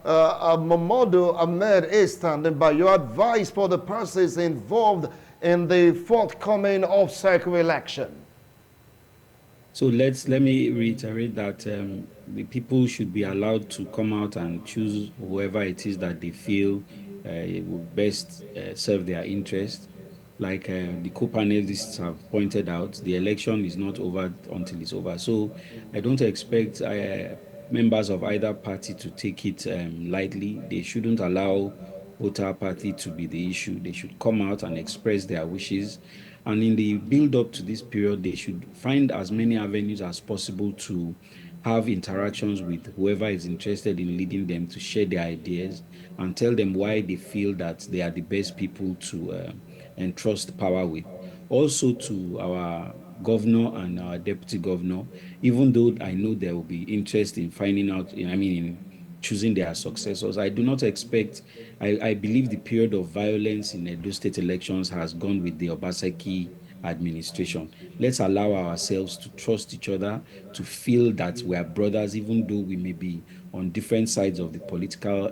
Mamadou Ahmed is standing by. Your advice for the persons involved in the forthcoming off-cycle election. So let me reiterate that the people should be allowed to come out and choose whoever it is that they feel will best serve their interest. Like the co-panelists have pointed out, the election is not over until it's over. So I don't expect members of either party to take it lightly. They shouldn't allow voter party to be the issue. They should come out and express their wishes. And in the build-up to this period, they should find as many avenues as possible to have interactions with whoever is interested in leading them, to share their ideas and tell them why they feel that they are the best people to entrust power with. Also to our governor and our deputy governor, even though I know there will be interest in finding out, in choosing their successors, I do not expect, I believe the period of violence in Edo State elections has gone with the Obaseki administration. Let's allow ourselves to trust each other, to feel that we are brothers, even though we may be on different sides of the political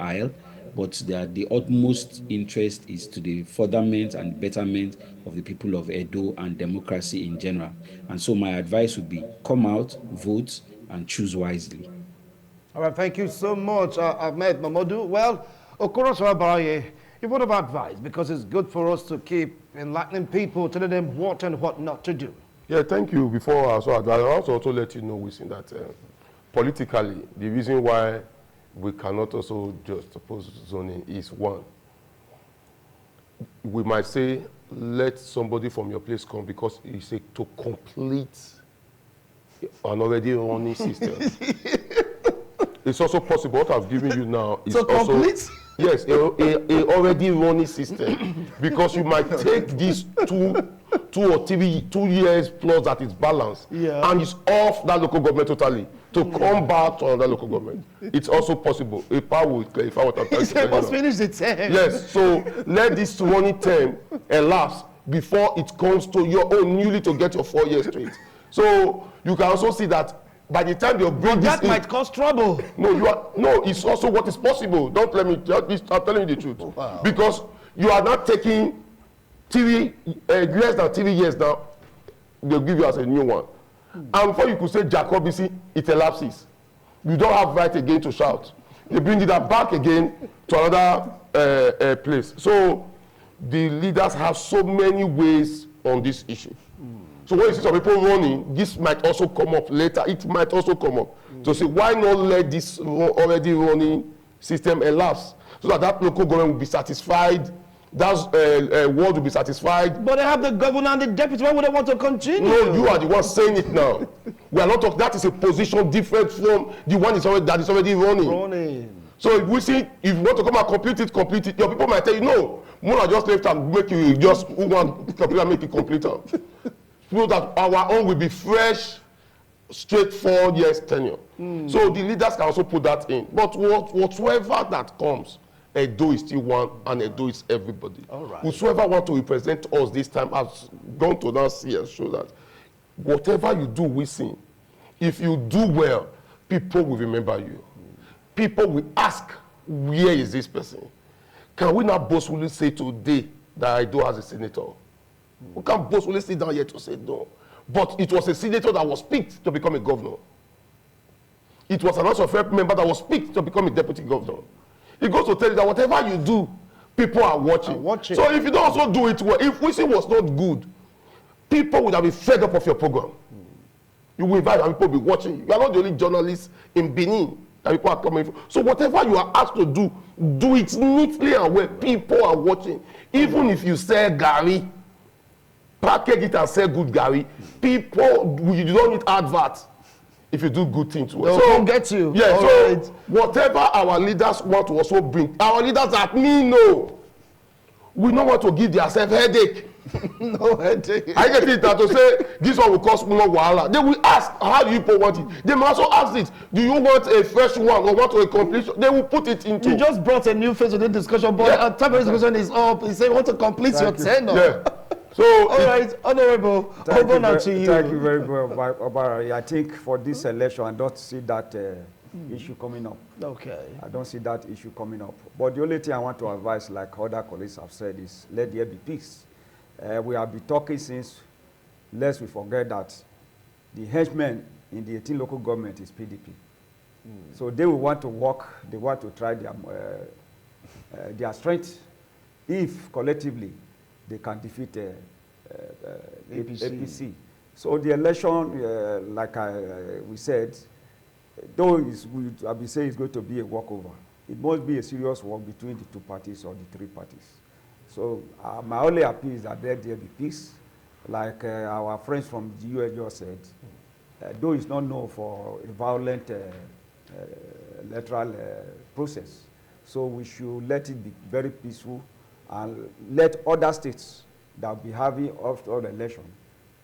aisle, but the utmost interest is to the furtherment and betterment of the people of Edo and democracy in general. And so my advice would be come out, vote, and choose wisely. All right, thank you so much, Ahmed Mamadou. Well, Okoro Baraye, you would have advised, because it's good for us to keep enlightening people, telling them what and what not to do. Yeah, thank you. Before I also let you know, Wisin, that politically, the reason why we cannot also just oppose zoning is one. We might say, let somebody from your place come because it's to complete an already running system. It's also possible. What I've given you now is So also complete? yes, a already running system, because you might take these 2 or 2 years plus that is balanced, and it's off that local government totally to come back to another local government. It's also possible. A power will clarify what I'm trying to say. It must finish the term. Yes, so let this running term elapse before it comes to your own newly to get your 4 years straight. So you can also see that by the time you bring this that might cause trouble. No, it's also what is possible. Don't let me, I'm telling you the truth. Wow. Because you are not taking less than 3 years now, they'll give you as a new one. And before you could say Jacobisi, it elapses. You don't have right again to shout. They bring it back again to another place. So the leaders have so many ways on this issue. So when you see some people running, this might also come up later. It might also come up. So say, why not let this already running system elapse so that local government will be satisfied, that ward will be satisfied. But they have the governor and the deputy. Why would they want to continue? No, you are the one saying it now. We are not talking. That is a position different from the one that is already running. So if we see, if you want to come and complete it, your people might tell you, no, Mona just left and make you just who want to complete and make it complete. So that our own will be fresh, straight 4 years tenure. So the leaders can also put that in. But whatsoever that comes, Edo is still one, and Edo is everybody. All right. Whosoever want to represent us this time has gone to now see and show that whatever you do, we see. If you do well, people will remember you. People will ask, where is this person? Can we not boastfully say today that Edo has a senator? We can't boastfully sit down here to say no. But it was a senator that was picked to become a governor. It was an House of Rep member that was picked to become a deputy governor. It goes to tell you that whatever you do, people are watching. So if you don't also do it well, if Wisin was not good, people would have been fed up of your program. You will invite and people will be watching you. You are not the only journalist in Benin that people are coming from. So whatever you are asked to do it neatly and well. People are watching. Even if you sell Gary, package it and sell good Gary, people, you don't need adverts if you do good things well. They'll come get you. Yeah, all so right. whatever our leaders want to also bring, our leaders that me know, we don't want to give themselves headache. No headache. I get it that to say this one will cost more wahala. They will ask, how do you people want it? They may also ask this, do you want a fresh one or want a completion? They will put it into. You just brought a new face to the discussion, but our time of discussion is up. You say you want to complete your tenure. Yeah. So all right, Honorable, over now to you. Thank you very much, Obara. I think for this election, I don't see that issue coming up. Okay. I don't see that issue coming up. But the only thing I want to advise, like other colleagues have said, is let there be peace. We have been talking since, lest we forget that the henchmen in the 18 local government is PDP. So they will want to work, they want to try their strength if collectively they can defeat APC. So the election, like we said, though I've been saying it's going to be a walkover, it must be a serious war between the two parties or the three parties. So my only appeal is that there be peace. Like our friends from the US just said, though it's not known for a violent electoral process, so we should let it be very peaceful and let other states that will be having after election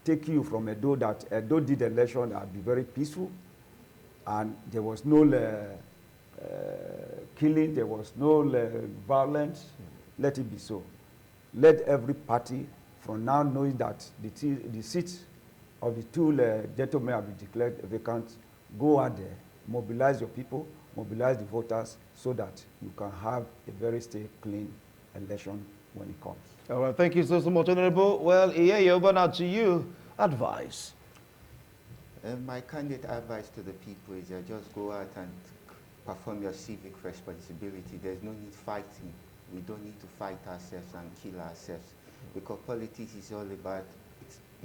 take you from Edo, that Edo did election and be very peaceful, and there was no killing, there was no violence. Let it be so. Let every party from now knowing that the seats of the two gentlemen have been declared vacant, go out there, mobilize your people, mobilize the voters so that you can have a very stay clean election when it comes. All right, thank you so much, Honorable. Well, yeah, over now to you. Advice. My candid advice to the people is just go out and perform your civic responsibility. There's no need fighting. We don't need to fight ourselves and kill ourselves, because politics is all about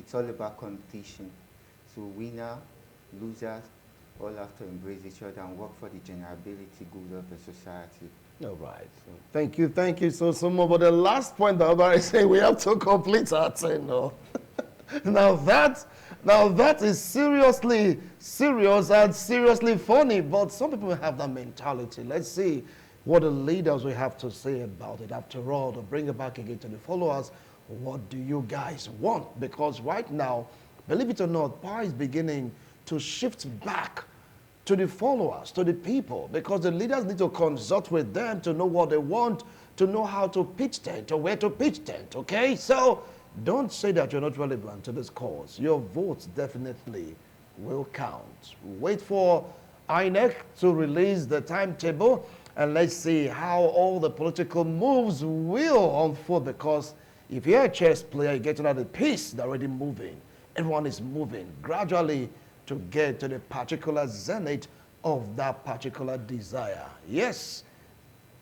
it's all about competition. So winner, losers, all have to embrace each other and work for the generability good of the society. All right. Thank you so much. But the last point that I say, we have to complete our 10. No? Now that is seriously serious and seriously funny, but some people have that mentality. Let's see what the leaders will have to say about it. After all, to bring it back again to the followers, what do you guys want? Because right now, believe it or not, power is beginning to shift back to the followers, to the people, because the leaders need to consult with them to know what they want, to know how to pitch tent, or where to pitch tent, okay? So don't say that you're not relevant to this cause. Your votes definitely will count. Wait for INEC to release the timetable, and let's see how all the political moves will unfold, because if you're a chess player, you're getting out of the piece, they're already moving. Everyone is moving gradually to get to the particular zenith of that particular desire. Yes,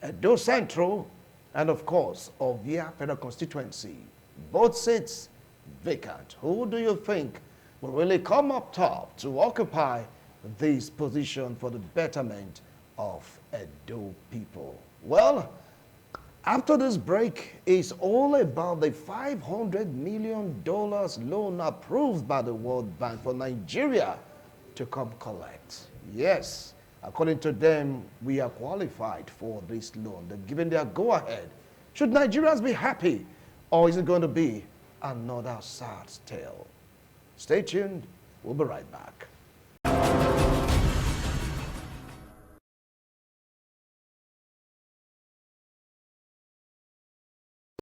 Edo Central and of course Ovia Federal Constituency, both seats vacant. Who do you think will really come up top to occupy this position for the betterment of Edo people? Well, after this break, it's all about the $500 million loan approved by the World Bank for Nigeria to come collect. Yes, according to them, we are qualified for this loan. They've given their go-ahead. Should Nigerians be happy, or is it going to be another sad tale? Stay tuned. We'll be right back.